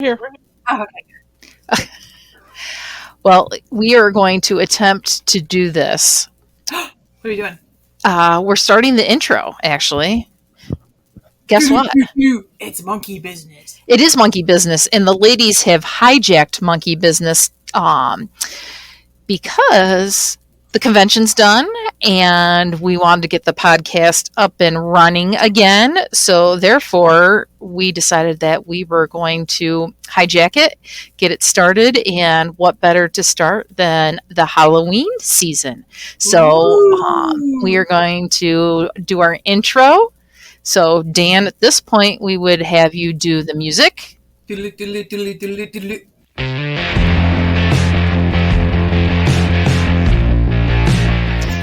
Here. Oh, okay. Well, we are going to attempt to do this. What are you doing? We're starting the intro, actually. Guess what? It's monkey business. It is monkey business, and the ladies have hijacked monkey business because the convention's done, and we wanted to get the podcast up and running again. So therefore, we decided that we were going to hijack it, get it started, and what better to start than the Halloween season. So we are going to do our intro. So Dan, at this point, we would have you do the music.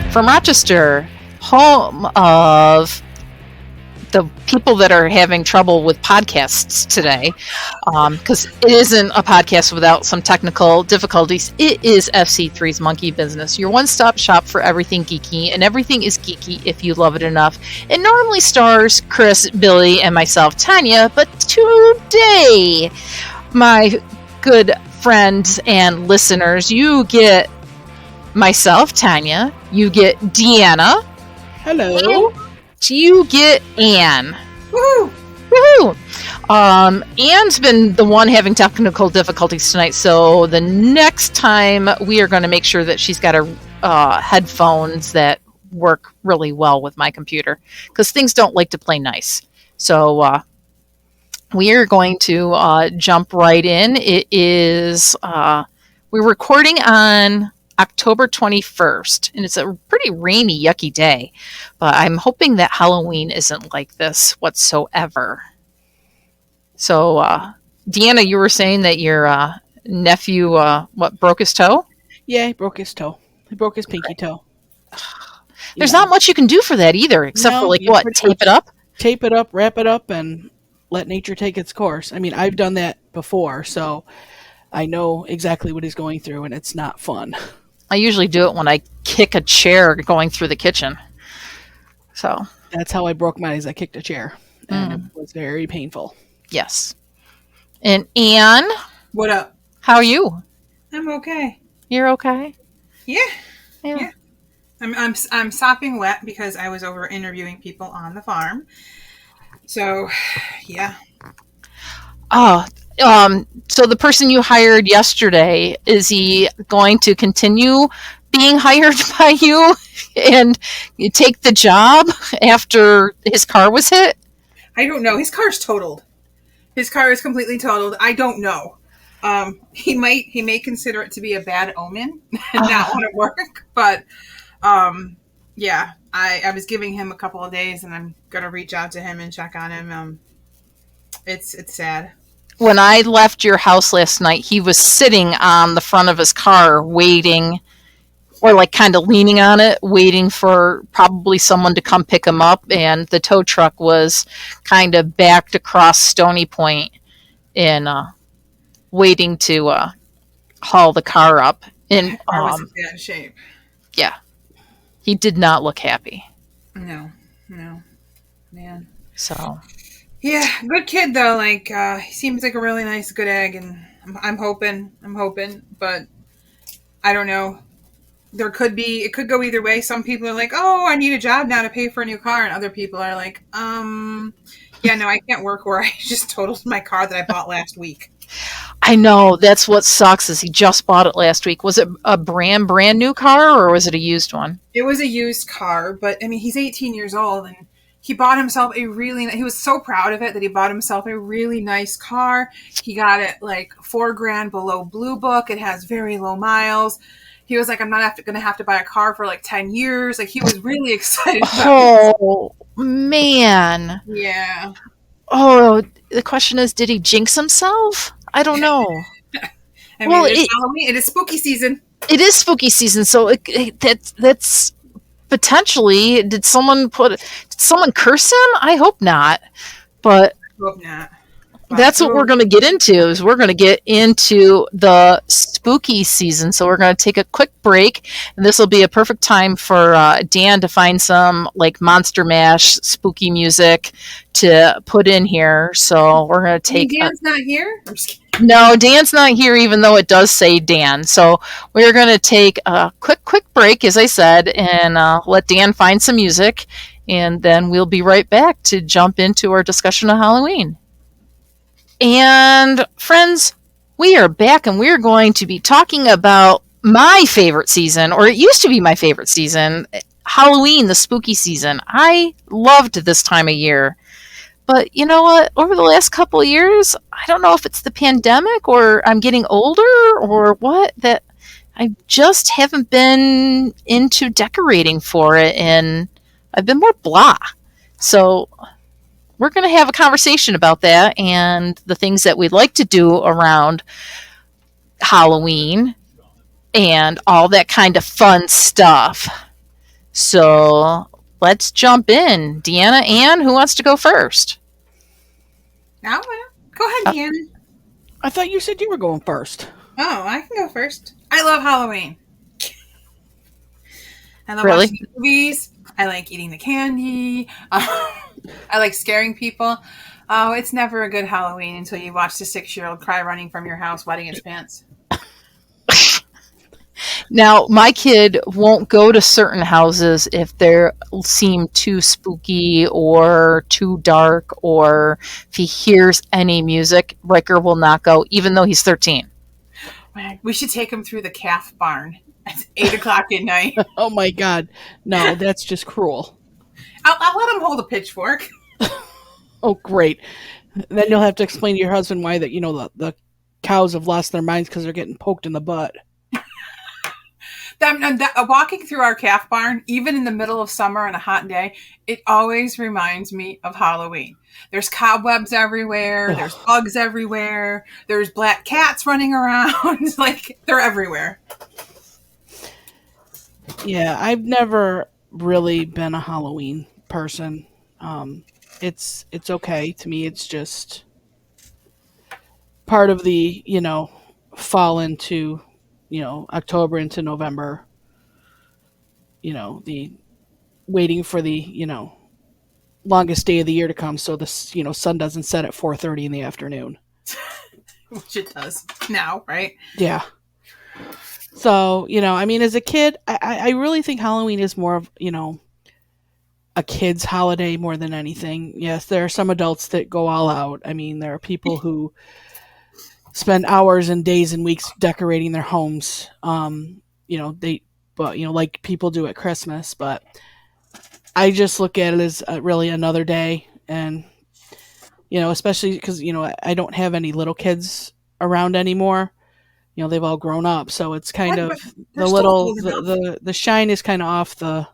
From Rochester, home of the people that are having trouble with podcasts today, because it isn't a podcast without some technical difficulties. It is FC3's Monkey Business, your one-stop shop for everything geeky, and everything is geeky if you love it enough. It normally stars Chris, Billy, and myself, Tanya, but today, my good friends and listeners, you get myself, Tanya, you get Deanna. Hello. You get Anne. Woohoo! Woohoo! Anne's been the one having technical difficulties tonight, so the next time we are going to make sure that she's got her headphones that work really well with my computer, because things don't like to play nice. So we are going to jump right in. It is, we're recording on October 21st, and it's a pretty rainy, yucky day, but I'm hoping that Halloween isn't like this whatsoever. So, Deanna, you were saying that your nephew, broke his toe? Yeah, he broke his toe. He broke his pinky toe. There's not much you can do for that either, except for tape it up? Tape it up, wrap it up, and let nature take its course. I mean, I've done that before, so I know exactly what he's going through, and it's not fun. I usually do it when I kick a chair going through the kitchen. So that's how I broke mine, is I kicked a chair, and it was very painful. Yes. And Anne? What up? How are you? I'm okay. You're okay? Yeah. I'm sopping wet because I was over interviewing people on the farm. So, yeah. Oh, so the person you hired yesterday, is he going to continue being hired by you and you take the job after his car was hit? I don't know. His car's totaled. His car is completely totaled. I don't know. He may consider it to be a bad omen and not want to work, but yeah, I was giving him a couple of days, and I'm gonna reach out to him and check on him. It's sad. When I left your house last night, he was sitting on the front of his car waiting, or like kind of leaning on it, waiting for probably someone to come pick him up, and the tow truck was kind of backed across Stony Point and waiting to haul the car up. And The car was in bad shape. Yeah. He did not look happy. No, man. So... yeah, good kid though. Like he seems like a really nice, good egg, and I'm hoping, but I don't know. It could go either way. Some people are like, "Oh, I need a job now to pay for a new car," and other people are like, yeah, no, I can't work where I just totaled my car that I bought last week." I know, that's what sucks, is he just bought it last week. Was it a brand new car, or was it a used one? It was a used car, but I mean, he's 18 years old, and he bought himself he was so proud of it that he bought himself a really nice car. He got it like $4,000 below Blue Book. It has very low miles. He was like, I'm not going to have to buy a car for like 10 years. Like, he was really excited about Oh, man. Yeah. Oh, the question is, did he jinx himself? I don't know. I mean, it's Halloween. It is spooky season. It is spooky season, so that's potentially, did someone curse him? I hope not. But I hope not. That's what we're going to get into, is we're going to get into the spooky season. So we're going to take a quick break, and this will be a perfect time for Dan to find some like Monster Mash spooky music to put in here. So we're going to take... Dan's not here? I'm just kidding. No, Dan's not here, even though it does say Dan. So we're going to take a quick break, as I said, and let Dan find some music, and then we'll be right back to jump into our discussion of Halloween. And friends, we are back, and we're going to be talking about my favorite season, or it used to be my favorite season, Halloween, the spooky season. I loved this time of year. But you know what? Over the last couple of years, I don't know if it's the pandemic or I'm getting older or what, that I just haven't been into decorating for it, and I've been more blah. So we're going to have a conversation about that and the things that we'd like to do around Halloween and all that kind of fun stuff. So let's jump in. Deanna, Ann, who wants to go first? Now, go ahead, Deanna. I thought you said you were going first. Oh, I can go first. I love Halloween. I love Really? watching the movies. I like eating the candy. I like scaring people. Oh, it's never a good Halloween until you watch the 6-year-old cry running from your house, wetting its pants. Now, my kid won't go to certain houses if they seem too spooky or too dark, or if he hears any music, Riker will not go, even though he's 13. We should take him through the calf barn at 8 o'clock at night. Oh my God. No, that's just cruel. I'll let him hold a pitchfork. Oh, great. Then you'll have to explain to your husband why that, the cows have lost their minds because they're getting poked in the butt. Walking through our calf barn, even in the middle of summer on a hot day, it always reminds me of Halloween. There's cobwebs everywhere. There's bugs everywhere. There's black cats running around. Like, they're everywhere. Yeah, I've never really been a Halloween person. It's okay to me. It's just part of the, fall into, October into November. The waiting for the, longest day of the year to come so the, sun doesn't set at 4:30 in the afternoon. Which it does now, right? Yeah. So, as a kid, I really think Halloween is more of, a kid's holiday more than anything. Yes, there are some adults that go all out. I mean, there are people who spend hours and days and weeks decorating their homes. Like people do at Christmas, but I just look at it as really another day. And, especially because, I don't have any little kids around anymore. They've all grown up. So it's kind of the shine is kind of off the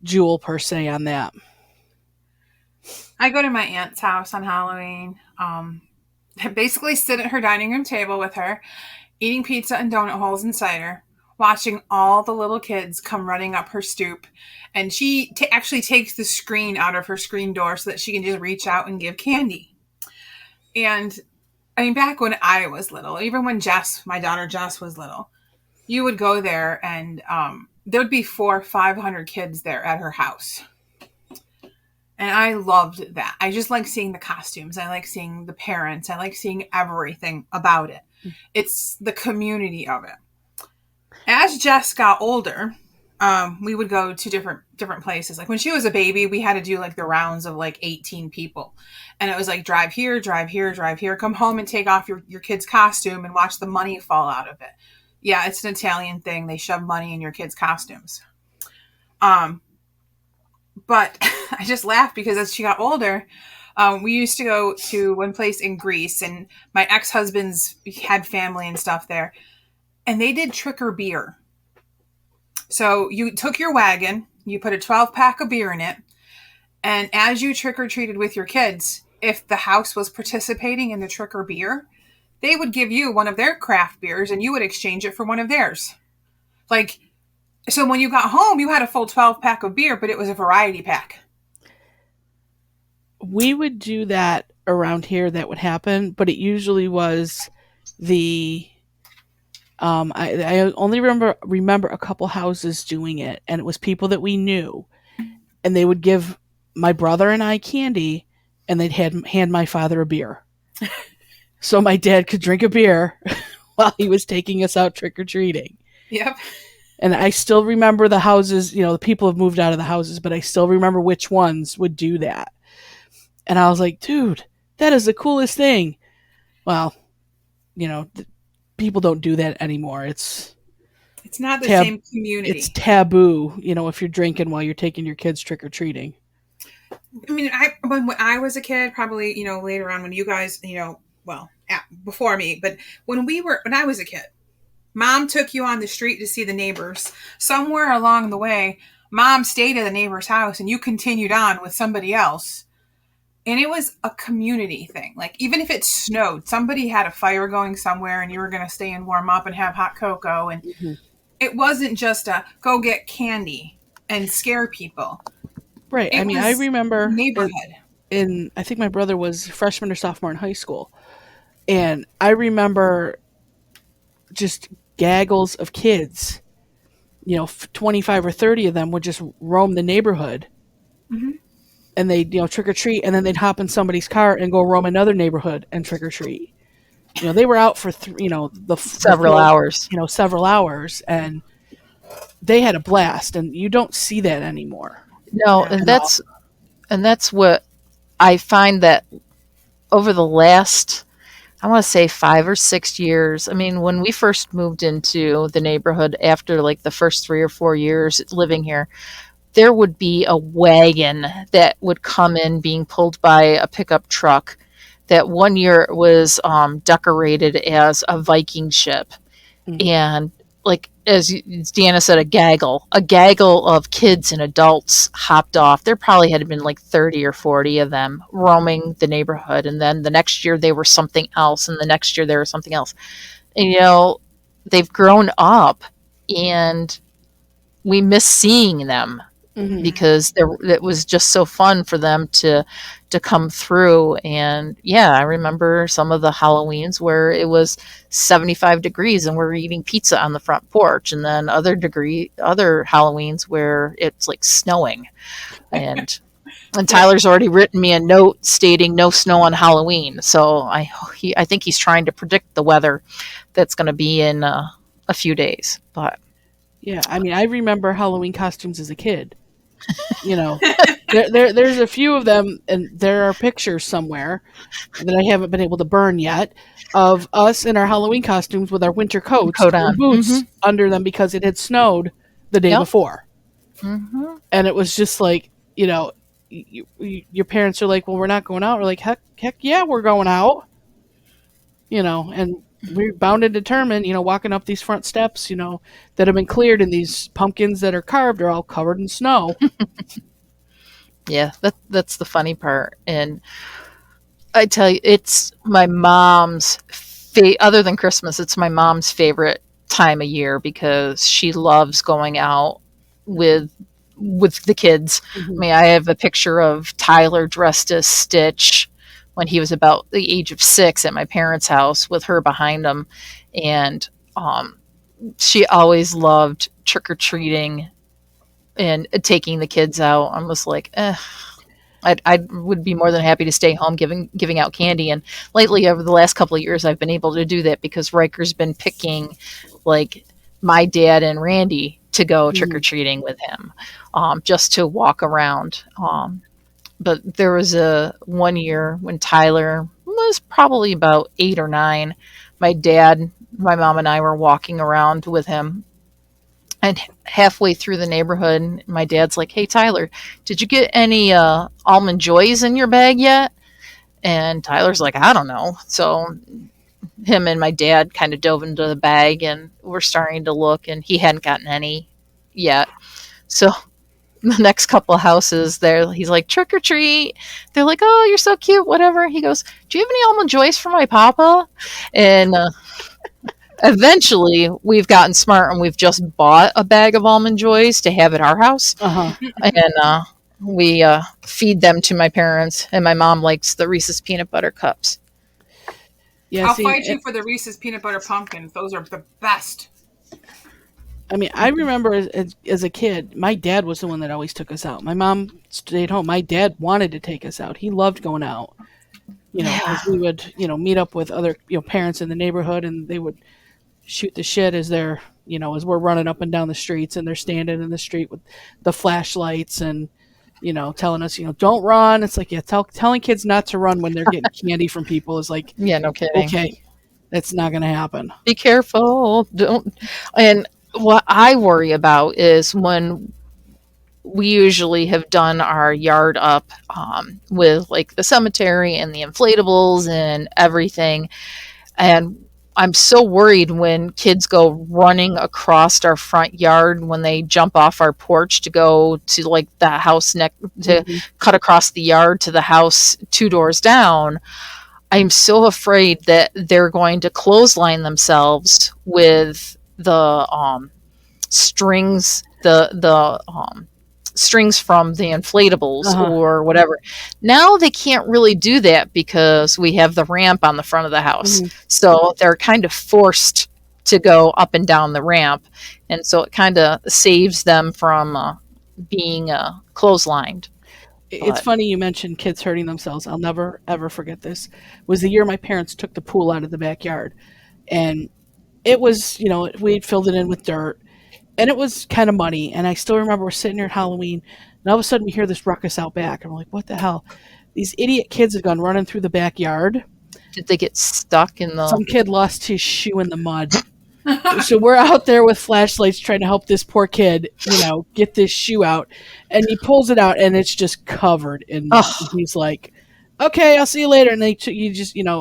jewel per se on that. I go to my aunt's house on Halloween. I basically sit at her dining room table with her, eating pizza and donut holes and cider, watching all the little kids come running up her stoop. And she actually takes the screen out of her screen door so that she can just reach out and give candy. And I mean, back when I was little, even when my daughter Jess was little, you would go there and there would be 400 or 500 kids there at her house. And I loved that. I just like seeing the costumes. I like seeing the parents. I like seeing everything about it. It's the community of it. As Jess got older, we would go to different places. Like when she was a baby, we had to do like the rounds of like 18 people. And it was like drive here, drive here, drive here. Come home and take off your kid's costume and watch the money fall out of it. Yeah, it's an Italian thing. They shove money in your kids' costumes. But I just laughed because as she got older, we used to go to one place in Greece, and my ex-husband's had family and stuff there, and they did trick or beer. So you took your wagon, you put a 12-pack of beer in it, and as you trick-or-treated with your kids, if the house was participating in the trick or beer, they would give you one of their craft beers, and you would exchange it for one of theirs. Like, so when you got home, you had a full 12-pack of beer, but it was a variety pack. We would do that around here. That would happen, but it usually was the. I only remember a couple houses doing it, and it was people that we knew, and they would give my brother and I candy, and they'd hand my father a beer. so my dad could drink a beer while he was taking us out trick or treating. Yep. And I still remember the houses, the people have moved out of the houses, but I still remember which ones would do that. And I was like, dude, that is the coolest thing. Well, people don't do that anymore. It's not the same community. It's taboo, if you're drinking while you're taking your kids trick or treating. I mean, when I was a kid, probably later on when you guys, before me, but when I was a kid, Mom took you on the street to see the neighbors. Somewhere along the way, Mom stayed at the neighbor's house, and you continued on with somebody else. And it was a community thing. Like, even if it snowed, somebody had a fire going somewhere, and you were going to stay and warm up and have hot cocoa. And it wasn't just a go get candy and scare people. Right. I remember neighborhood. I think my brother was freshman or sophomore in high school. And I remember just gaggles of kids, 25 or 30 of them would just roam the neighborhood. And they'd, trick or treat, and then they'd hop in somebody's car and go roam another neighborhood and trick or treat. They were out for, several hours. Several hours, and they had a blast, and you don't see that anymore. No, and that's what I find that over the last, I want to say 5 or 6 years. I mean, when we first moved into the neighborhood after like the first 3 or 4 years living here, there would be a wagon that would come in being pulled by a pickup truck that one year was decorated as a Viking ship. And like, as Deanna said, a gaggle of kids and adults hopped off. There probably had been like 30 or 40 of them roaming the neighborhood. And then the next year they were something else. And the next year they were something else. And, they've grown up, and we miss seeing them because it was just so fun for them to come through. And yeah, I remember some of the Halloweens where it was 75 degrees and we're eating pizza on the front porch, and then other Halloweens where it's like snowing. And Tyler's already written me a note stating no snow on Halloween. So I think he's trying to predict the weather that's going to be in a few days. But yeah, I remember Halloween costumes as a kid. There's a few of them, and there are pictures somewhere that I haven't been able to burn yet of us in our Halloween costumes with our winter coats and boots under them because it had snowed the day before. And it was just like, your parents are like, well, we're not going out. We're like, heck yeah, we're going out. And we're bound and determined, walking up these front steps, that have been cleared, and these pumpkins that are carved are all covered in snow. Yeah, that's the funny part. And I tell you, it's my mom's other than Christmas, it's my mom's favorite time of year because she loves going out with the kids. I mean, I have a picture of Tyler dressed as Stitch when he was about the age of 6 at my parents' house with her behind him. And she always loved trick-or-treating and taking the kids out. I'm just like, I would be more than happy to stay home giving out candy. And lately, over the last couple of years, I've been able to do that because Riker's been picking like my dad and Randy to go trick-or-treating with him, just to walk around. But there was one year when Tyler was probably about 8 or 9. My dad, my mom, and I were walking around with him. And halfway through the neighborhood, my dad's like, hey, Tyler, did you get any Almond Joys in your bag yet? And Tyler's like, I don't know. So him and my dad kind of dove into the bag, and we're starting to look, and he hadn't gotten any yet. So the next couple of houses there, he's like, trick or treat. They're like, oh, you're so cute, whatever. He goes, do you have any Almond Joys for my papa? And eventually we've gotten smart, and we've just bought a bag of Almond Joys to have at our house. And we feed them to my parents, and my mom likes the Reese's peanut butter cups. Yeah, I'll fight you for the Reese's peanut butter pumpkins. Those are the best. I remember as a kid, my dad was the one that always took us out. My mom stayed home. My dad wanted to take us out. He loved going out. Yeah. because we would, meet up with other, parents in the neighborhood, and they would shoot the shit as they're, as we're running up and down the streets, and they're standing in the street with the flashlights and, telling us, don't run. It's like, yeah, telling kids not to run when they're getting candy from people is like, Yeah, no kidding. okay, that's not going to happen. Be careful. Don't. And what I worry about is when we usually have done our yard up with like the cemetery and the inflatables and everything. And I'm so worried when kids go running across our front yard when they jump off our porch to go to like the house next to Mhm. cut across the yard to the house 2 doors down. I'm so afraid that they're going to clothesline themselves with the strings, the strings from the inflatables Uh-huh. or whatever. Now they can't really do that because we have the ramp on the front of the house. Mhm. So they're kind of forced to go up and down the ramp. And so it kind of saves them from being clotheslined. It's But funny you mentioned kids hurting themselves. I'll never ever forget this. Was the year my parents took the pool out of the backyard, and it was, we'd filled it in with dirt, and it was kind of muddy. And I still remember we're sitting here at Halloween, and all of a sudden we hear this ruckus out back, and we're like, "What the hell?" These idiot kids had gone running through the backyard. did they get stuck in the. Some kid lost his shoe in the mud. So we're out there with flashlights trying to help this poor kid, get this shoe out, and he pulls it out, and it's just covered in mud. Oh, And he's like, "Okay, I'll see you later." And you just, squish,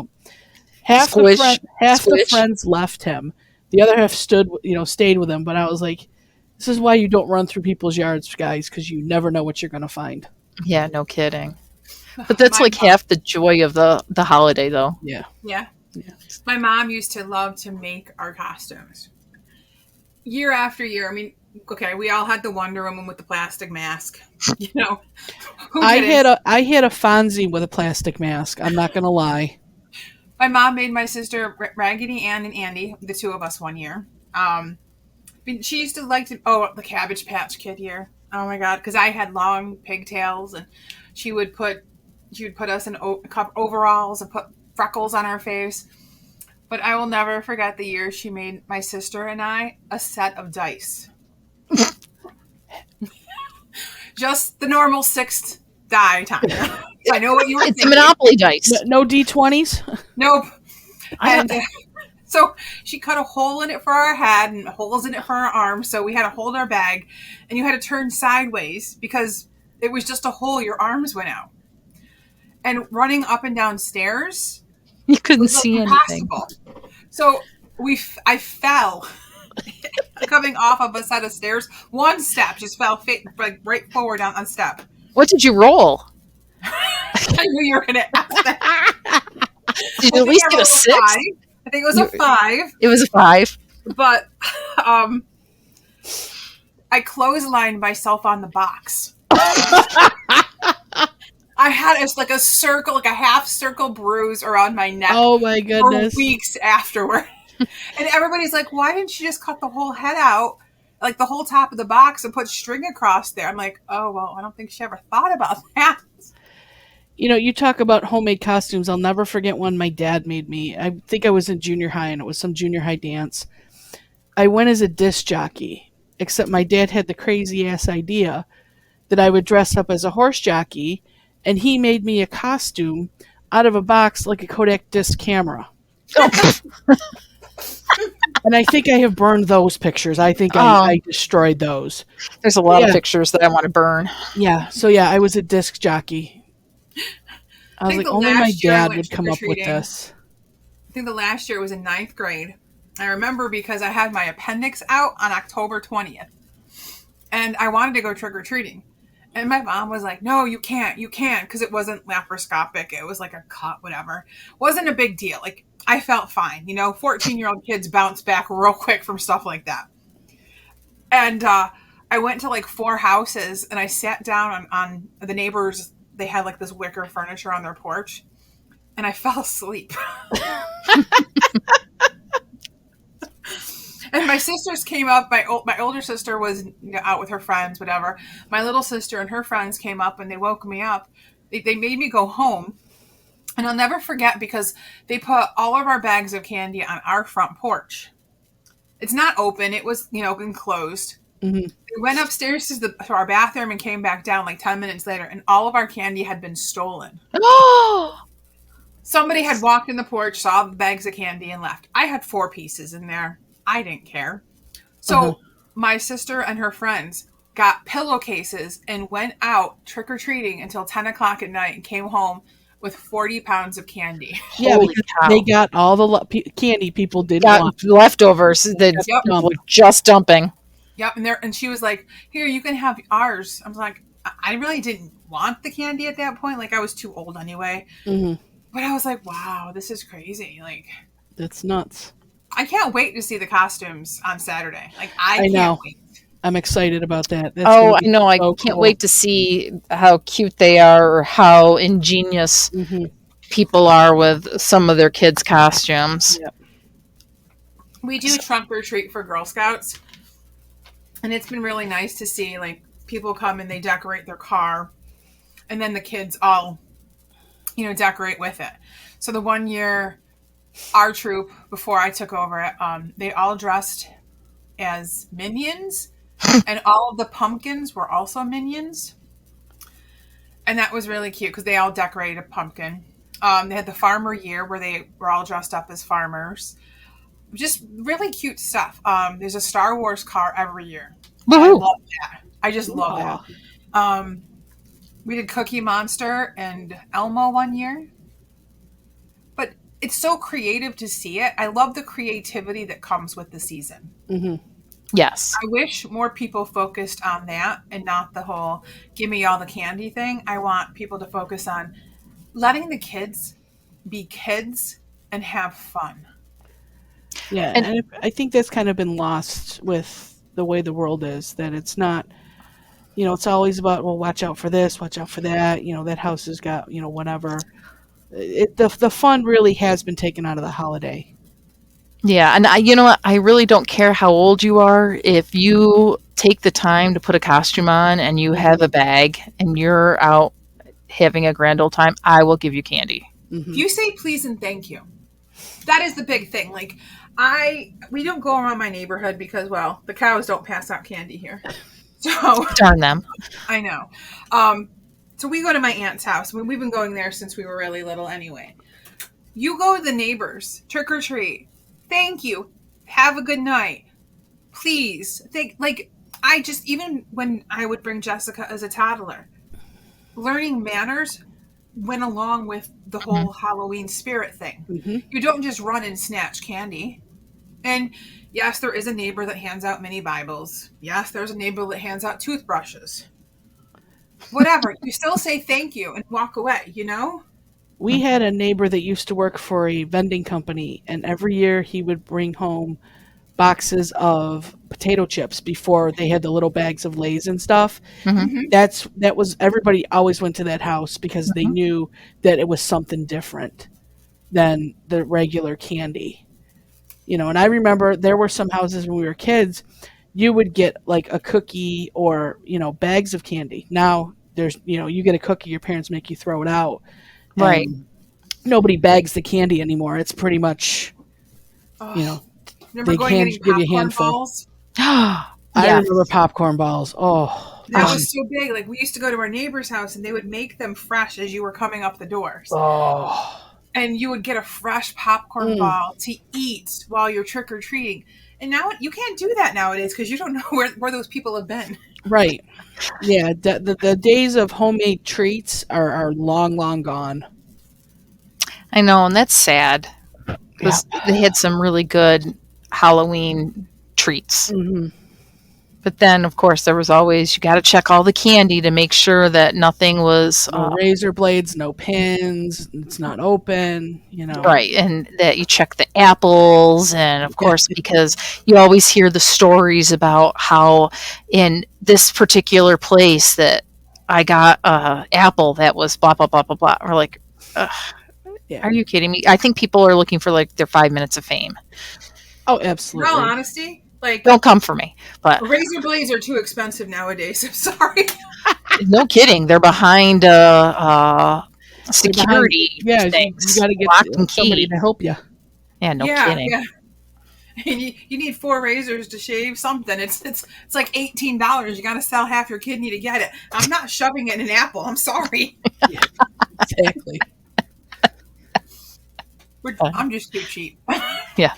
half the squish. friends left him, the other half stayed with him. But I was like, "This is why you don't run through people's yards, guys, because you never know what you're gonna find." Yeah, no kidding. But that's My like half the joy of the holiday, though. Yeah, Yeah. yeah. My mom used to love to make our costumes. Year after year. I mean, okay, we all had the Wonder Woman with the plastic mask. Who I didn't? had a Fonzie with a plastic mask. I'm not gonna lie. My mom made my sister Raggedy Ann and Andy, the two of us, one year. She used to like to, the Cabbage Patch Kid year. Oh my God, because I had long pigtails, and she would put us in overalls and put freckles on our face. But I will never forget the year she made my sister and I a set of dice. Just the normal 6 die, Tanya. I know what you were It's a thinking. Monopoly dice. No D20s. Nope. I And so she cut a hole in it for our head and holes in it for our arms. So we had to hold our bag, and you had to turn sideways because it was just a hole. Your arms went out. And running up and down stairs You couldn't was see anything. impossible. So I fell coming off of a set of stairs. One step just fell right forward on step. What did you roll? I knew you were going to ask that. Did you at least get a 6? I think it was a 5. It was a 5. But I clotheslined myself on the box. I had like a circle, like a half circle bruise around my neck. Oh my For goodness. weeks afterward. And everybody's like, why didn't you just cut the whole head out, like the whole top of the box, and put string across there? I'm like, oh, well, I don't think she ever thought about that. You talk about homemade costumes. I'll never forget one my dad made me. I think I was in junior high, and it was some junior high dance. I went as a disc jockey, except my dad had the crazy ass idea that I would dress up as a horse jockey, and he made me a costume out of a box like a Kodak disc camera. And I think I have burned those pictures. I think I destroyed those. There's a lot of Yeah. pictures that I want to burn. Yeah. So yeah, I was a disc jockey. I was think like, the only my last year I dad went would come up with trick-or-treating. this. I think the last year was in 9th grade. I remember because I had my appendix out on October 20th. And I wanted to go trick-or-treating. And my mom was like, no, you can't, because it wasn't laparoscopic. It was like a cut, whatever. Wasn't a big deal. Like, I felt fine. 14-year-old kids bounce back real quick from stuff like that. And I went to like 4 houses, and I sat down on the neighbors. They had like this wicker furniture on their porch. And I fell asleep. And my sisters came up. My older sister was out with her friends, whatever. My little sister and her friends came up, and they woke me up. They made me go home. And I'll never forget because they put all of our bags of candy on our front porch. It's not open. It was, enclosed. Hmm. We went upstairs to our bathroom and came back down like 10 minutes later, and all of our candy had been stolen. Oh, Somebody had walked in the porch, saw the bags of candy, and left. I had 4 pieces in there. I didn't care. So my sister and her friends got pillowcases and went out trick-or-treating until 10 o'clock at night and came home with 40 pounds of candy. Yeah, holy because cow. they got all the candy people didn't Got want. leftovers that Yep. were just dumping. Yep. And she was like, "Here, you can have ours." I was like, I really didn't want the candy at that point. Like, I was too old anyway. Hmm. But I was like, wow, this is crazy. Like, That's nuts. I can't wait to see the costumes on Saturday. Like, I I know. can't wait. I'm excited about that. That's Oh, gonna I be know. I so can't cool. wait to see how cute they are or how ingenious Hmm. people are with some of their kids' costumes. Yep. We do trunk or treat for Girl Scouts. And it's been really nice to see, like, people come and they decorate their car. And then the kids all, decorate with it. So the one year, our troop, before I took over it, they all dressed as minions. And all of the pumpkins were also minions. And that was really cute because they all decorated a pumpkin. They had the farmer year where they were all dressed up as farmers. Just really cute stuff. There's a Star Wars car every year. I Woohoo! love that. I just love Aw. that. We did Cookie Monster and Elmo one year. But it's so creative to see it. I love the creativity that comes with the season. Hmm. Yes. I wish more people focused on that and not the whole give me all the candy thing. I want people to focus on letting the kids be kids and have fun. Yeah, And- and I think that's kind of been lost with the way the world is. That it's not, it's always about, well, watch out for this, watch out for that. That house has got, whatever. The fun really has been taken out of the holiday. Yeah, and you know what? I really don't care how old you are. If you take the time to put a costume on and you have a bag and you're out having a grand old time, I will give you candy. If Hmm. you say please and thank you, that is the big thing. Like, we don't go around my neighborhood because, well, the cows don't pass out candy here. So Darn them. I know. So we go to my aunt's house. We've been going there since we were really little anyway. You go to the neighbors, trick or treat. Thank you. Have a good night. Please. Even when I would bring Jessica as a toddler, learning manners went along with the whole Halloween spirit thing. Hmm. You don't just run and snatch candy. And yes, there is a neighbor that hands out mini Bibles. Yes, there's a neighbor that hands out toothbrushes. Whatever. You still say thank you and walk away, We had a neighbor that used to work for a vending company, and every year he would bring home boxes of potato chips before they had the little bags of Lay's and stuff. Mhm. That was everybody always went to that house because they knew that it was something different than the regular candy. And I remember there were some houses when we were kids, you would get like a cookie or, bags of candy. Now there's, you get a cookie, your parents make you throw it out. Right. And nobody bags the candy anymore. It's pretty much, Remember they going and give getting you a popcorn handful. balls? I Yes. remember popcorn balls. Oh, That was so big. Like, we used to go to our neighbor's house and they would make them fresh as you were coming up the doors. oh, And you would get a fresh popcorn ball to eat while you're trick-or-treating. And now you can't do that nowadays because you don't know where those people have been. right. Yeah, the days of homemade treats are long, long gone. I know, and that's sad because they had some really good Halloween treats. Hmm. But then, of course, there was always, you got to check all the candy to make sure that nothing was No razor blades, no pins. It's not open. right, and that you check the apples. And of course, because you always hear the stories about how in this particular place that I got a apple that was blah, blah, blah, blah, blah. Or like, ugh, Yeah. are you kidding me? I think people are looking for like their 5 minutes of fame. Oh, In absolutely. all honesty, like, Don't come for me. But razor blades are too expensive nowadays. I'm sorry. no kidding. They're behind security Yeah, things. you got to get Lock and somebody key. to help you. Yeah, no Yeah, kidding. yeah. And you need 4 razors to shave something. It's like $18. You got to sell half your kidney to get it. I'm not shoving it in an apple. I'm sorry. Yeah, exactly. I'm just too cheap. Yeah.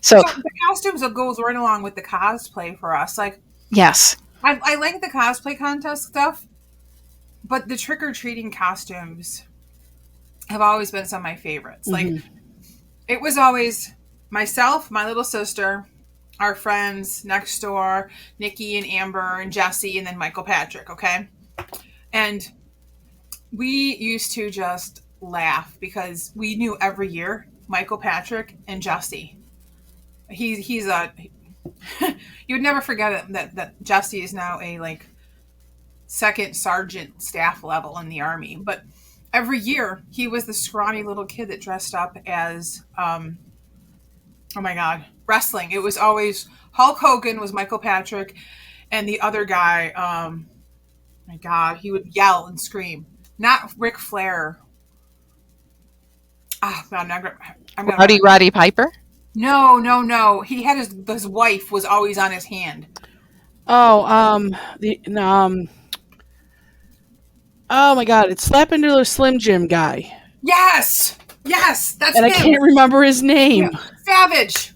So So the costumes that goes right along with the cosplay for us. Like yes. I like the cosplay contest stuff, but the trick or treating costumes have always been some of my favorites. Like it was always myself, my little sister, our friends next door, Nikki and Amber and Jesse, and then Michael Patrick. Okay, and we used to just laugh because we knew every year Michael Patrick and Jesse. He's a you would never forget it, that Jesse is now a like second sergeant staff level in the army. But every year he was the scrawny little kid that dressed up as oh my god, wrestling. It was always Hulk Hogan was Michael Patrick, and the other guy, my god, he would yell and scream. Not Ric Flair. Oh god, I'm gonna Roddy Piper. No. He had his wife was always on his hand. Oh, oh my God, it's Slap into the Slim Jim guy, Yes, that's and I him. can't remember his name. Yeah. Savage.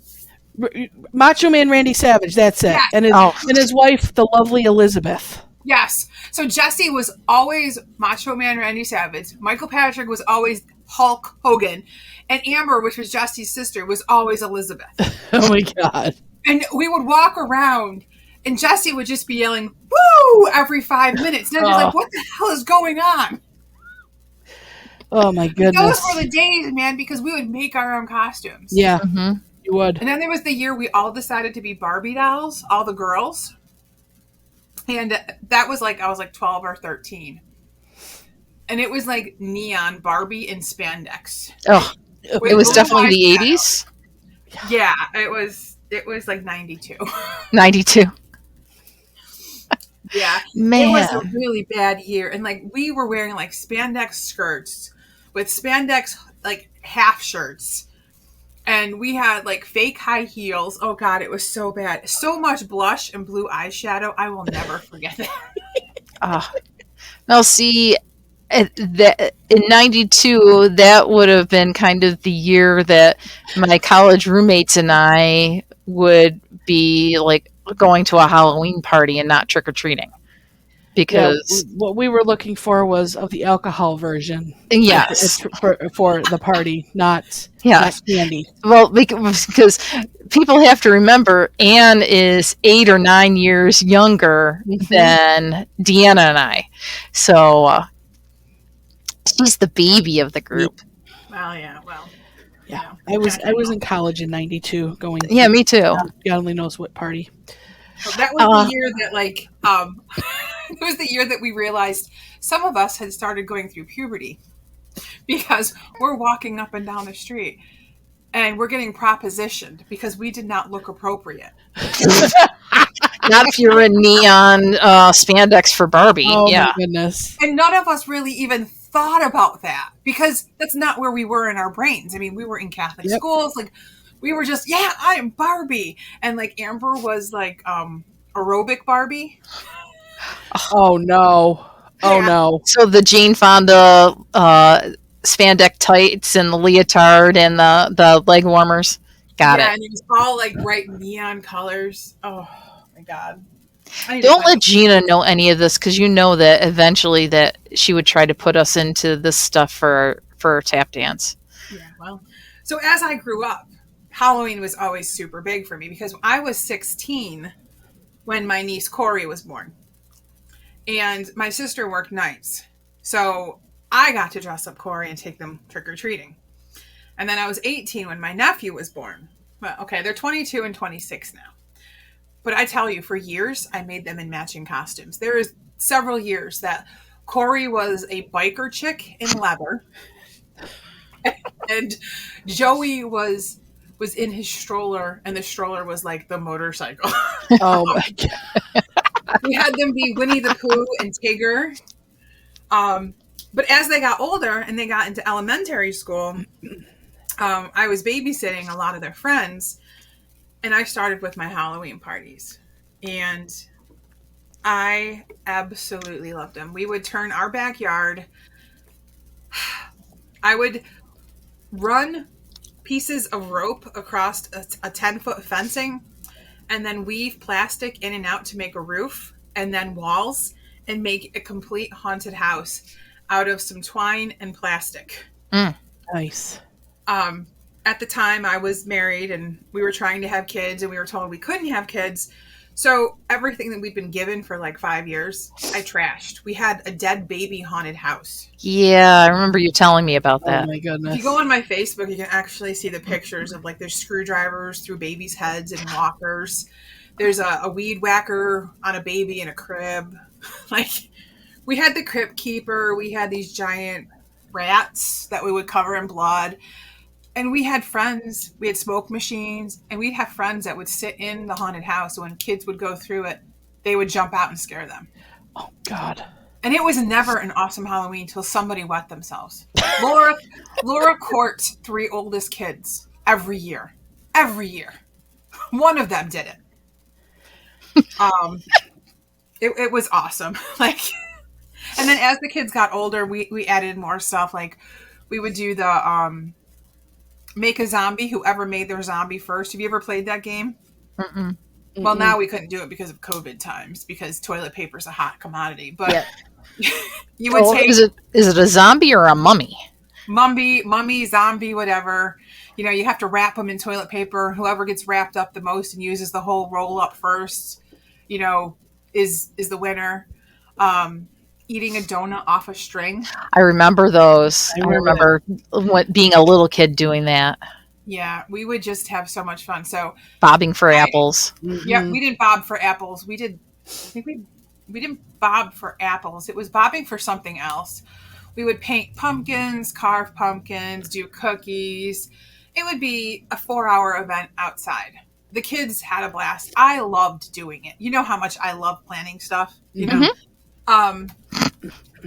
Macho Man Randy Savage. That's it. Yes. And his wife, the lovely Elizabeth. Yes. So Jesse was always Macho Man Randy Savage. Michael Patrick was always Hulk Hogan. And Amber, which was Jesse's sister, was always Elizabeth. Oh my God. And we would walk around and Jesse would just be yelling, woo, every 5 minutes. And I was like, what the hell is going on? Oh my goodness. Those were the days, man, because we would make our own costumes. Yeah, you would. And then there was the year we all decided to be Barbie dolls, all the girls. And that was like, I was like 12 or 13. And it was like neon Barbie and spandex. Oh, it was definitely the 80s. Yeah, it was like 92. 92. Yeah. Man. It was a really bad year. And like we were wearing like spandex skirts with spandex like half shirts. And we had like fake high heels. Oh God, it was so bad. So much blush and blue eyeshadow. I will never forget that. Now, see, in 92, that would have been kind of the year that my college roommates and I would be like going to a Halloween party and not trick-or-treating. Because what we were looking for was of the alcohol version. Yes. For the party, not candy. Well, because people have to remember Anne is 8 or 9 years younger than Deanna and I. So she's the baby of the group. Well, yeah. Yeah. I was in college in 92 going. Yeah, me too. God only knows what party. That was the year that like it was the year that we realized some of us had started going through puberty because we're walking up and down the street and we're getting propositioned because we did not look appropriate. Not if you're in neon spandex for Barbie. Oh yeah. my goodness. And none of us really even thought about that because that's not where we were in our brains. I mean, we were in Catholic schools. Like we were just, yeah, I am Barbie. And like Amber was like aerobic Barbie. Oh no. Oh no. So the Jane Fonda spandex tights and the leotard and the leg warmers. Got it. And it was all like bright neon colors. Oh my God. Don't let Gina know any of this because you know that eventually that she would try to put us into this stuff for tap dance. Yeah, well. So as I grew up, Halloween was always super big for me because I was 16 when my niece Corey was born. And my sister worked nights. So I got to dress up Corey and take them trick-or-treating. And then I was 18 when my nephew was born. Well, okay, they're 22 and 26 now. But I tell you, for years, I made them in matching costumes. There is several years that Corey was a biker chick in leather. And Joey was in his stroller, and the stroller was like the motorcycle. Oh my God. We had them be Winnie the Pooh and Tigger. But as they got older and they got into elementary school, I was babysitting a lot of their friends, and I started with my Halloween parties. And I absolutely loved them. We would turn our backyard. I would run pieces of rope across a 10-foot fencing and then weave plastic in and out to make a roof and then walls and make a complete haunted house out of some twine and plastic. Nice. At the time, I was married and we were trying to have kids and we were told we couldn't have kids. So everything that we'd been given for like 5 years, I trashed. We had a dead baby haunted house. Yeah, I remember you telling me about that. Oh my goodness. If you go on my Facebook, you can actually see the pictures of like there's screwdrivers through babies' heads and walkers. There's a weed whacker on a baby in a crib. Like, we had the crypt keeper. We had these giant rats that we would cover in blood. And we had friends, we had smoke machines, and we'd have friends that would sit in the haunted house. So when kids would go through it, they would jump out and scare them. Oh, God. And it was never an awesome Halloween until somebody wet themselves. Laura courts 3 oldest kids every year. Every year. One of them did it. It was awesome. Like, and then as the kids got older, we added more stuff. Like, we would do the make a zombie, whoever made their zombie first. Have you ever played that game? Mm-mm. Well, now we couldn't do it because of COVID times, because toilet paper is a hot commodity. But you would take... Is it a zombie or a mummy? Mummy, zombie, whatever. You know, you have to wrap them in toilet paper. Whoever gets wrapped up the most and uses the whole roll up first, you know, is the winner. Eating a donut off a string. I remember those. I remember being a little kid doing that. Yeah, we would just have so much fun. So bobbing for apples. Yeah, we didn't bob for apples. We didn't bob for apples. It was bobbing for something else. We would paint pumpkins, carve pumpkins, do cookies. It would be a 4-hour event outside. The kids had a blast. I loved doing it. You know how much I love planning stuff, you know?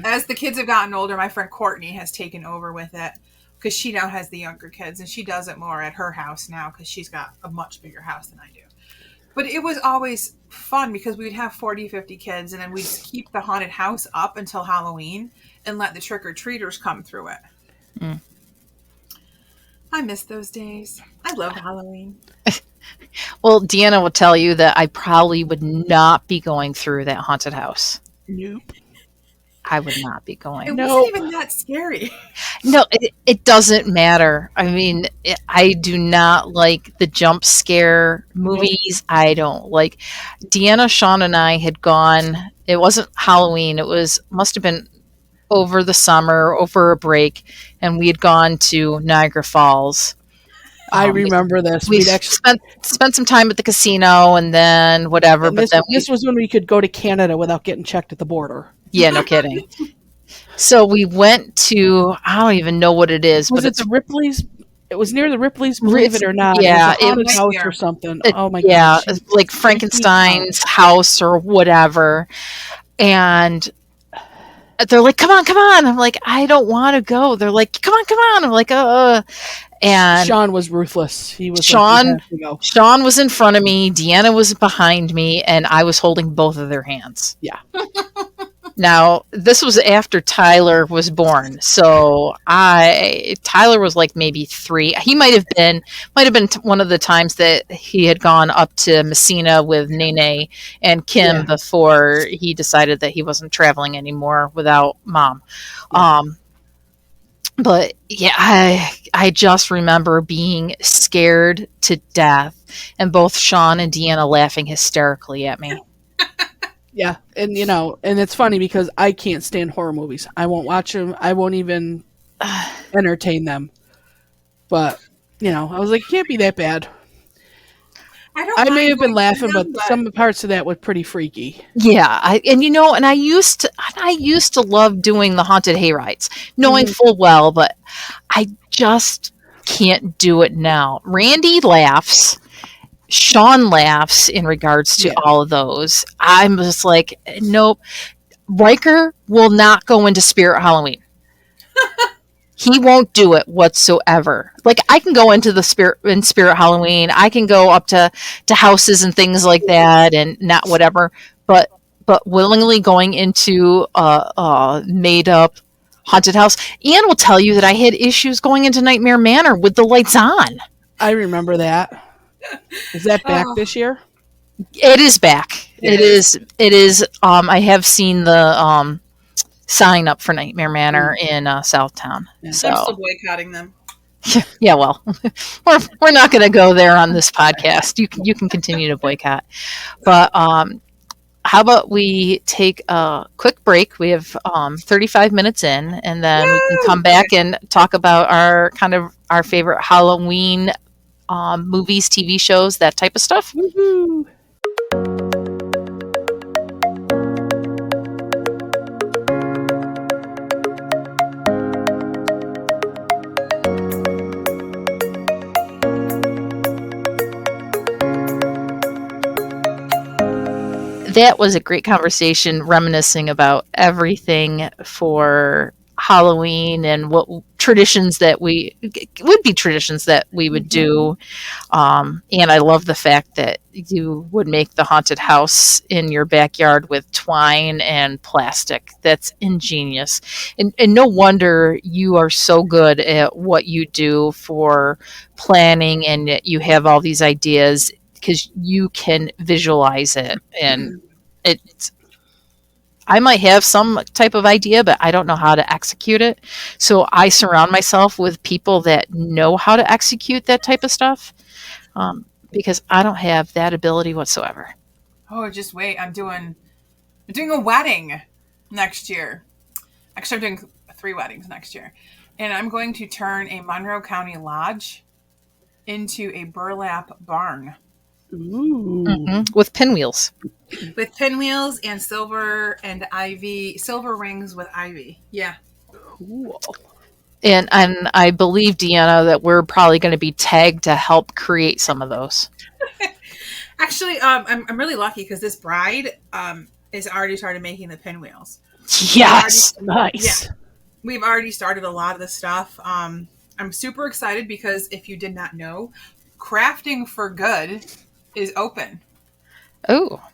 As the kids have gotten older, my friend Courtney has taken over with it because she now has the younger kids, and she does it more at her house now because she's got a much bigger house than I do. But it was always fun because we'd have 40, 50 kids, and then we'd keep the haunted house up until Halloween and let the trick-or-treaters come through it. I miss those days. I love Halloween. Well, Deanna will tell you that I probably would not be going through that haunted house. Nope. I would not be going. It wasn't even that scary. No, it doesn't matter. I mean, I do not like the jump scare movies. I don't like. Deanna, Sean, and I had gone. It wasn't Halloween. Must have been over the summer, over a break, and we had gone to Niagara Falls. I remember this. We actually spent some time at the casino and then whatever. And this was when we could go to Canada without getting checked at the border. Yeah, no kidding. So we went to, I don't even know what it is. Was it the Ripley's? It was near the Ripley's, believe it or not. Yeah, it was a haunted house or something. Oh my gosh. Yeah, like Frankenstein's house or whatever. And they're like, come on. I'm like, I don't want to go. They're like, come on. I'm like, And Sean was ruthless. He was Sean was in front of me, Deanna was behind me, and I was holding both of their hands. Yeah. Now, this was after Tyler was born. So Tyler was like maybe 3. He might have been one of the times that he had gone up to Messina with Nene and Kim before he decided that he wasn't traveling anymore without mom. Yeah. But yeah, I just remember being scared to death and both Sean and Deanna laughing hysterically at me. Yeah, and and it's funny because I can't stand horror movies. I won't watch them. I won't even entertain them. But, I was like, it can't be that bad. I may have been laughing, but some parts of that were pretty freaky. Yeah, I used to love doing the haunted hayrides, knowing full well, but I just can't do it now. Randy laughs, Sean laughs in regards to all of those. I'm just like, nope. Riker will not go into Spirit Halloween. He won't do it whatsoever. Like, I can go into the spirit Halloween. I can go up to houses and things like that, and not whatever. But willingly going into a made up haunted house. Ian will tell you that I had issues going into Nightmare Manor with the lights on. I remember that. Is that back this year? It is back. It is. I have seen the sign up for Nightmare Manor in Southtown. Yeah. So I'm still boycotting them. yeah, well, we're not going to go there on this podcast. You can continue to boycott, but how about we take a quick break? We have 35 minutes in, and then we can come back and talk about our favorite Halloween movies, TV shows, that type of stuff. Woo-hoo. That was a great conversation, reminiscing about everything for Halloween and what traditions that would do. And I love the fact that you would make the haunted house in your backyard with twine and plastic. That's ingenious. And no wonder you are so good at what you do for planning, and you have all these ideas, because you can visualize it, and I might have some type of idea, but I don't know how to execute it. So I surround myself with people that know how to execute that type of stuff, because I don't have that ability whatsoever. Oh, just wait! I'm doing a wedding next year. Actually, I'm doing 3 weddings next year, and I'm going to turn a Monroe County lodge into a burlap barn. Ooh. Mm-hmm. With pinwheels. With pinwheels and silver rings with ivy. Yeah. Cool. And I believe, Deanna, that we're probably going to be tagged to help create some of those. Actually, I'm really lucky because this bride is already started making the pinwheels. Yes. Nice. Yeah. We've already started a lot of the stuff. I'm super excited because if you did not know, Crafting for Good is open. Oh.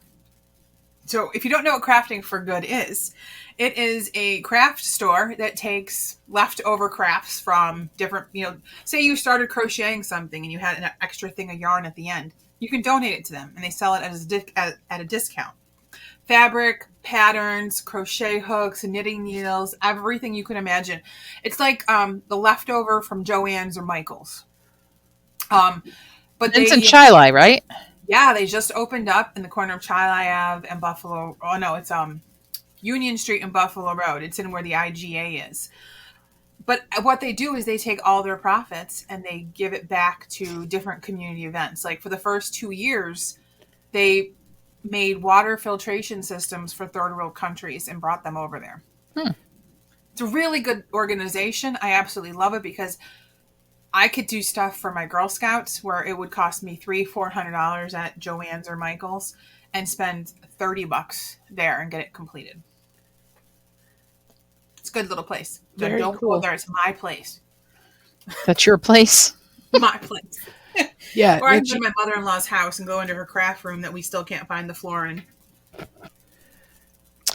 So if you don't know what Crafting for Good is, it is a craft store that takes leftover crafts from different, say you started crocheting something and you had an extra thing of yarn at the end. You can donate it to them and they sell it at a discount. Fabric, patterns, crochet hooks, knitting needles, everything you can imagine. It's like the leftover from Joann's or Michael's. But It's in Chili, right? Yeah, they just opened up in the corner of Chili Ave and Buffalo. Oh no, it's Union Street and Buffalo Road. It's in where the IGA is. But what they do is they take all their profits and they give it back to different community events. Like for the first 2 years, they made water filtration systems for third world countries and brought them over there. It's a really good organization. I absolutely love it because I could do stuff for my Girl Scouts where it would cost me $300-400 at Joann's or Michael's and spend $30 there and get it completed. It's a good little place. Very Don't cool. go there. It's my place. That's your place. My place. Yeah. Or I can go to my mother-in-law's house and go into her craft room that we still can't find the floor in.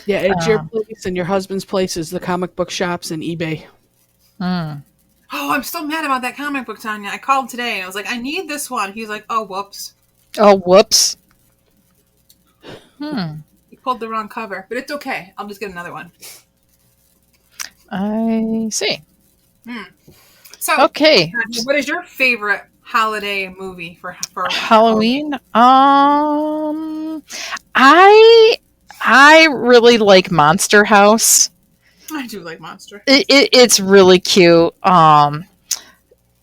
Yeah, it's your place, and your husband's place is the comic book shops and eBay. Oh, I'm still mad about that comic book, Tanya. I called today. I was like, I need this one. He's like, oh, whoops. Oh, whoops. He pulled the wrong cover, but it's okay. I'll just get another one. I see. So, Okay. Tanya, what is your favorite holiday movie for Halloween? I really like Monster House. I do like Monster. It's really cute.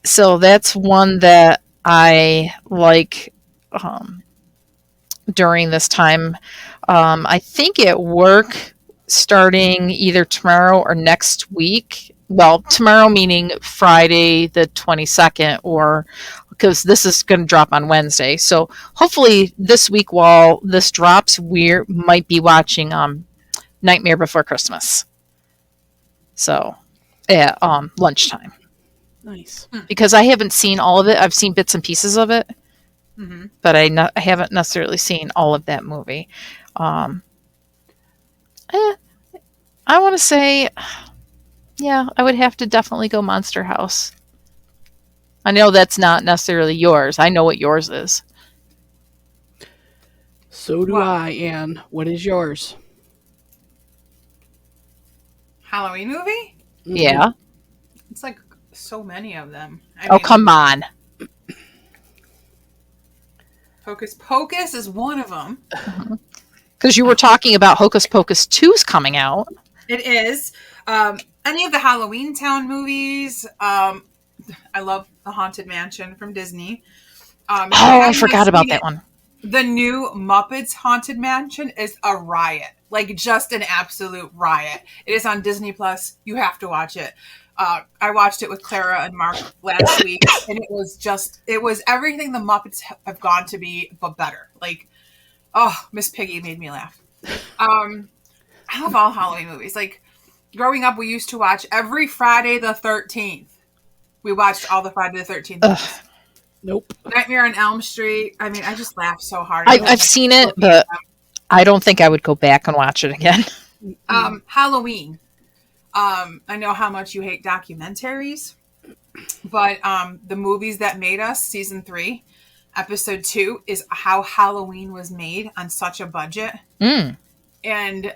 So that's one that I like during this time. I think at work, starting either tomorrow or next week. Well, tomorrow meaning Friday the 22nd, or because this is going to drop on Wednesday. So hopefully this week while this drops, we might be watching Nightmare Before Christmas. So at lunchtime. Nice. Because I haven't seen all of it. I've seen bits and pieces of it, Mm-hmm. but I haven't necessarily seen all of that movie. Um, I want to say, yeah, I would have to definitely go Monster House. I know that's not necessarily yours. I know what yours is. So do What? I, Anne. What is yours? Halloween movie? Mhm. Yeah. It's like so many of them. I Oh, mean, come on. Hocus Pocus is one of them. Because you were talking about Hocus Pocus 2's coming out. It is. Any of the Halloween Town movies. I love The Haunted Mansion from Disney. Oh, I forgot about that one. The new Muppets Haunted Mansion is a riot. Like, just an absolute riot. It is on Disney Plus. You have to watch it. I watched it with Clara and Mark last week, and it was everything the Muppets have gone to be, but better. Like, oh, Miss Piggy made me laugh. I love all Halloween movies. Like, growing up, we used to watch every Friday the 13th. We watched all the Friday the 13th movies. Nope. Nightmare on Elm Street. I mean, I just laughed so hard. I've seen it, but I don't think I would go back and watch it again. Halloween. I know how much you hate documentaries, but the movies that made us, season 3, episode 2, is how Halloween was made on such a budget. Mm. And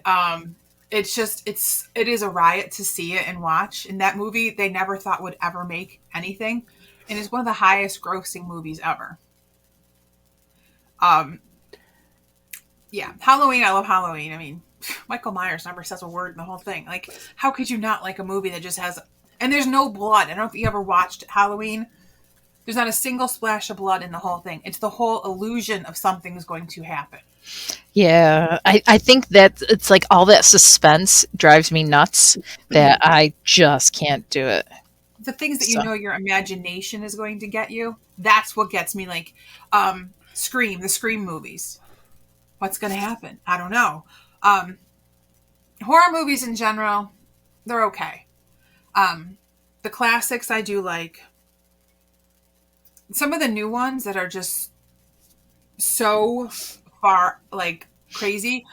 it is a riot to see it and watch. And that movie, they never thought would ever make anything. And it's one of the highest grossing movies ever. Yeah, Halloween, I love Halloween. I mean, Michael Myers never says a word in the whole thing. Like, how could you not like a movie that just has... And there's no blood. I don't know if you ever watched Halloween. There's not a single splash of blood in the whole thing. It's the whole illusion of something's going to happen. Yeah, I think that it's like all that suspense drives me nuts that I just can't do it. The things that you know your imagination is going to get you, that's what gets me. Like, Scream, the Scream movies. What's going to happen? I don't know. Horror movies in general, they're okay. The classics I do like. Some of the new ones that are just so far, like, crazy.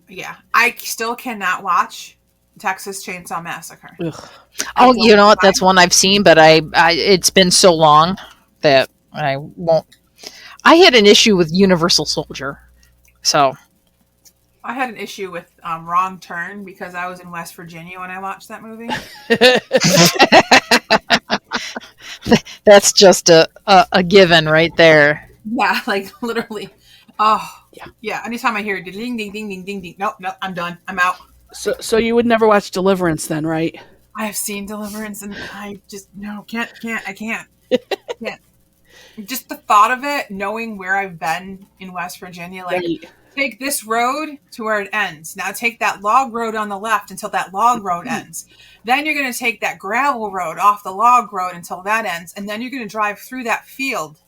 Yeah. I still cannot watch Texas Chainsaw Massacre. Ugh. Oh, you know what? That's one I've seen, but I it's been so long that I won't. I had an issue with Universal Soldier, so I had an issue with Wrong Turn because I was in West Virginia when I watched that movie. that's just a given right there. Yeah, like literally. Oh, yeah. Anytime I hear ding, ding, ding, ding, ding, ding. Nope, I'm done. I'm out. So you would never watch Deliverance then, right? I have seen Deliverance, and I just I can't. Just the thought of it, knowing where I've been in West Virginia, like take this road to where it ends. Now take that log road on the left until that log road ends. Then you're going to take that gravel road off the log road until that ends, and then you're going to drive through that field.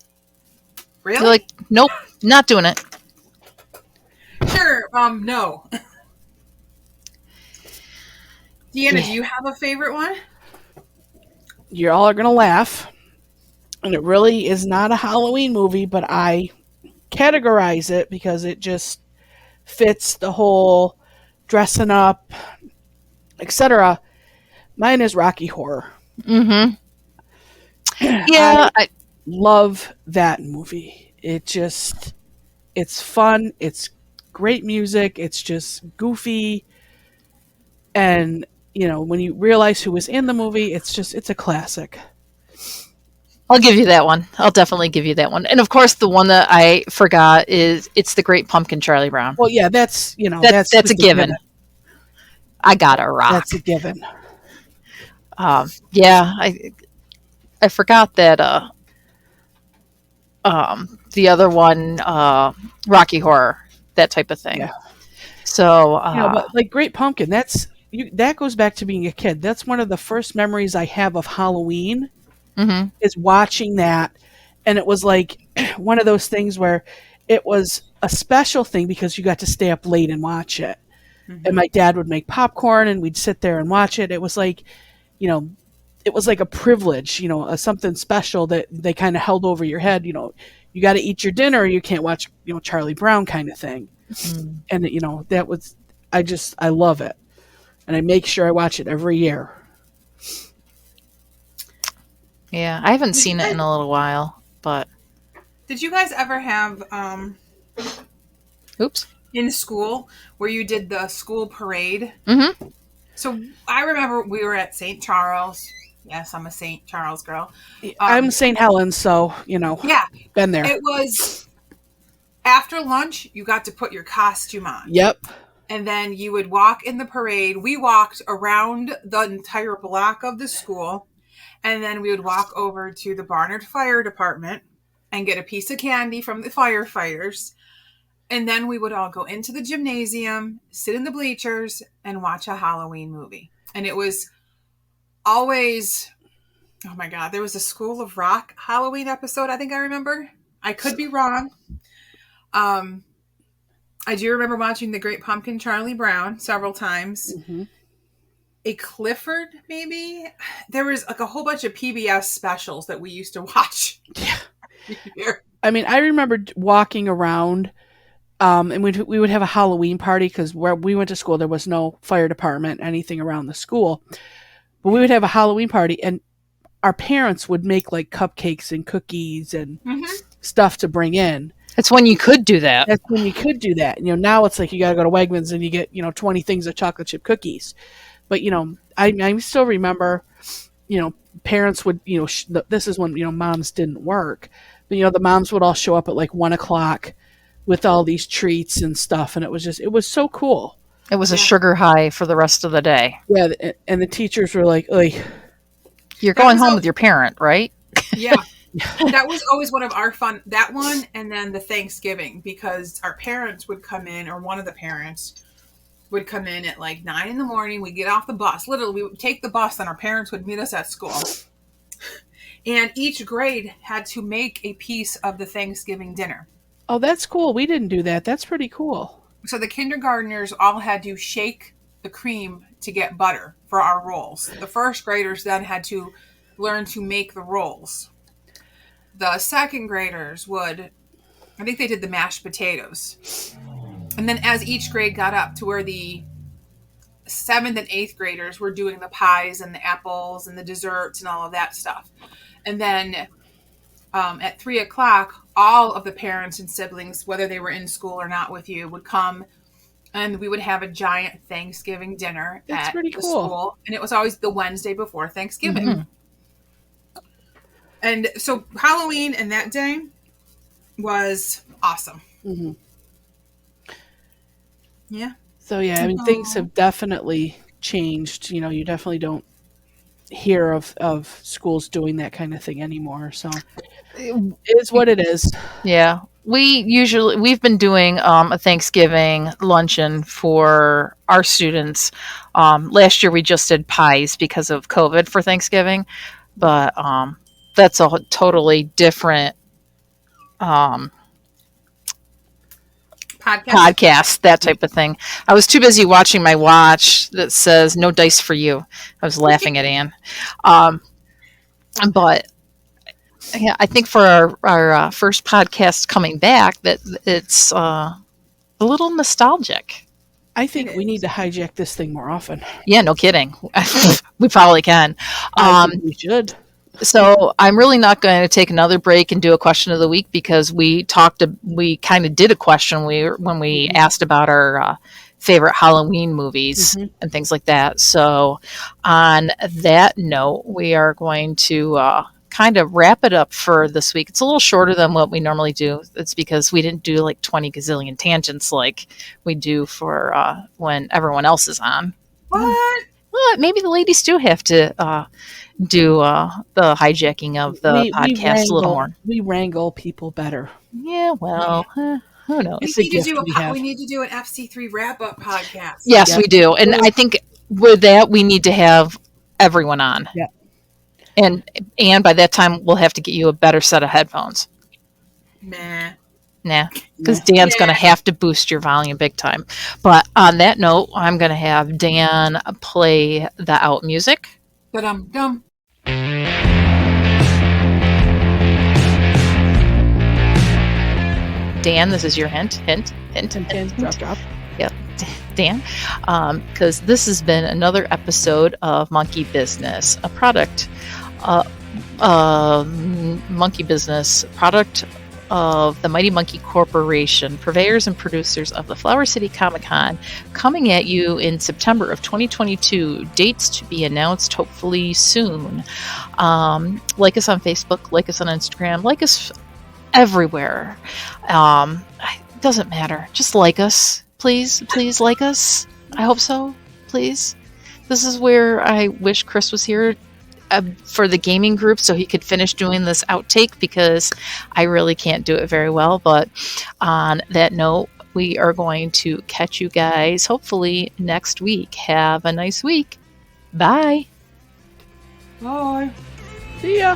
Really? You're like, nope, not doing it. Sure. No. Deanna, do you have a favorite one? You all are going to laugh. And it really is not a Halloween movie, but I categorize it because it just fits the whole dressing up, etc. Mine is Rocky Horror. Mm-hmm. Yeah. I love that movie. It's fun. It's great music. It's just goofy. And, when you realize who was in the movie, it's a classic. I'll give you that one. I'll definitely give you that one. And of course, the one that I forgot is It's the Great Pumpkin, Charlie Brown. Well, yeah, that's that's a given. I got a rock. That's a given. Yeah, I forgot that. The other one, Rocky Horror, that type of thing. Yeah. So, but like Great Pumpkin, that goes back to being a kid. That's one of the first memories I have of Halloween. Mm-hmm. Is watching that, and it was like one of those things where it was a special thing because you got to stay up late and watch it. Mm-hmm. And my dad would make popcorn and we'd sit there and watch it. It was like you know, it was like a privilege, something special that they kind of held over your head. You got to eat your dinner, or you can't watch, Charlie Brown kind of thing. Mm. And that was, I love it, and I make sure I watch it every year. Yeah, I haven't Did you seen it guys, in a little while, but did you guys ever have oops. in school where you did the school parade? Mm-hmm. So I remember we were at St. Charles. Yes, I'm a St. Charles girl. I'm St. Helens, so Yeah, been there. it was after lunch. You got to put your costume on. Yep. And then you would walk in the parade. We walked around the entire block of the school. And then we would walk over to the Barnard Fire Department and get a piece of candy from the firefighters. And then we would all go into the gymnasium, sit in the bleachers, and watch a Halloween movie. And it was always, oh my God, there was a School of Rock Halloween episode, I think I remember. I could be wrong. I do remember watching The Great Pumpkin, Charlie Brown, several times. Mm-hmm. A Clifford, maybe? There was like a whole bunch of PBS specials that we used to watch. Yeah. I mean, I remember walking around, and we would have a Halloween party, because where we went to school, there was no fire department, anything around the school. But we would have a Halloween party, and our parents would make like cupcakes and cookies and stuff to bring in. It's when you could do that. That's when you could do that. Now it's like you got to go to Wegmans and you get 20 things of chocolate chip cookies. But I still remember, parents would, this is when moms didn't work, but the moms would all show up at like 1:00 with all these treats and stuff, and it was so cool. It was a sugar high for the rest of the day. Yeah, and the teachers were like, "You're going home with your parent, right?" Yeah. That was always one of our fun, that one, and then the Thanksgiving, because our parents would come in, or one of the parents would come in at like 9 a.m. We'd get off the bus. Literally, we would take the bus, and our parents would meet us at school. And each grade had to make a piece of the Thanksgiving dinner. Oh, that's cool. We didn't do that. That's pretty cool. So the kindergartners all had to shake the cream to get butter for our rolls. The first graders then had to learn to make the rolls. The second graders would, I think they did the mashed potatoes. And then as each grade got up to where the 7th and 8th graders were doing the pies and the apples and the desserts and all of that stuff. And then at 3:00, all of the parents and siblings, whether they were in school or not with you, would come, and we would have a giant Thanksgiving dinner at the school. And it was always the Wednesday before Thanksgiving. Mm-hmm. And so Halloween and that day was awesome. Mm-hmm. Yeah. So yeah, I mean, things have definitely changed. You definitely don't hear of schools doing that kind of thing anymore. So it is what it is. Yeah. We've been doing a Thanksgiving luncheon for our students. Last year we just did pies because of COVID for Thanksgiving, but that's a totally different podcast, that type of thing. I was too busy watching my watch that says "No dice for you." I was laughing at Anne, but yeah, I think for our first podcast coming back, that it's a little nostalgic. I think we need to hijack this thing more often. Yeah, no kidding. We probably can. I think we should. So I'm really not going to take another break and do a question of the week, because we kind of did a question when we asked about our favorite Halloween movies and things like that. So on that note, we are going to kind of wrap it up for this week. It's a little shorter than what we normally do. It's because we didn't do like 20 gazillion tangents like we do for when everyone else is on. What? Well, maybe the ladies do have to do the hijacking of the podcast a little more. We wrangle people better. Yeah, well, who knows? We need to do an FC3 wrap-up podcast. Yes, we do. And I think with that, we need to have everyone on. Yeah. And by that time, we'll have to get you a better set of headphones. Nah, because Dan's going to have to boost your volume big time. But on that note, I'm going to have Dan play the out music. Da-dum-dum. Dan, this is your hint. Hint. Drop, drop. Yep, Dan, because this has been another episode of Monkey Business, a product, Monkey Business product of the Mighty Monkey Corporation, purveyors and producers of the Flower City Comic Con, coming at you in September of 2022. Dates to be announced hopefully soon. Like us on Facebook, like us on Instagram, like us everywhere. It doesn't matter. Just like us. Please like us. I hope so. Please. This is where I wish Chris was here for the gaming group so he could finish doing this outtake, because I really can't do it very well. But on that note, we are going to catch you guys hopefully next week. Have a nice week. Bye. Bye. See ya.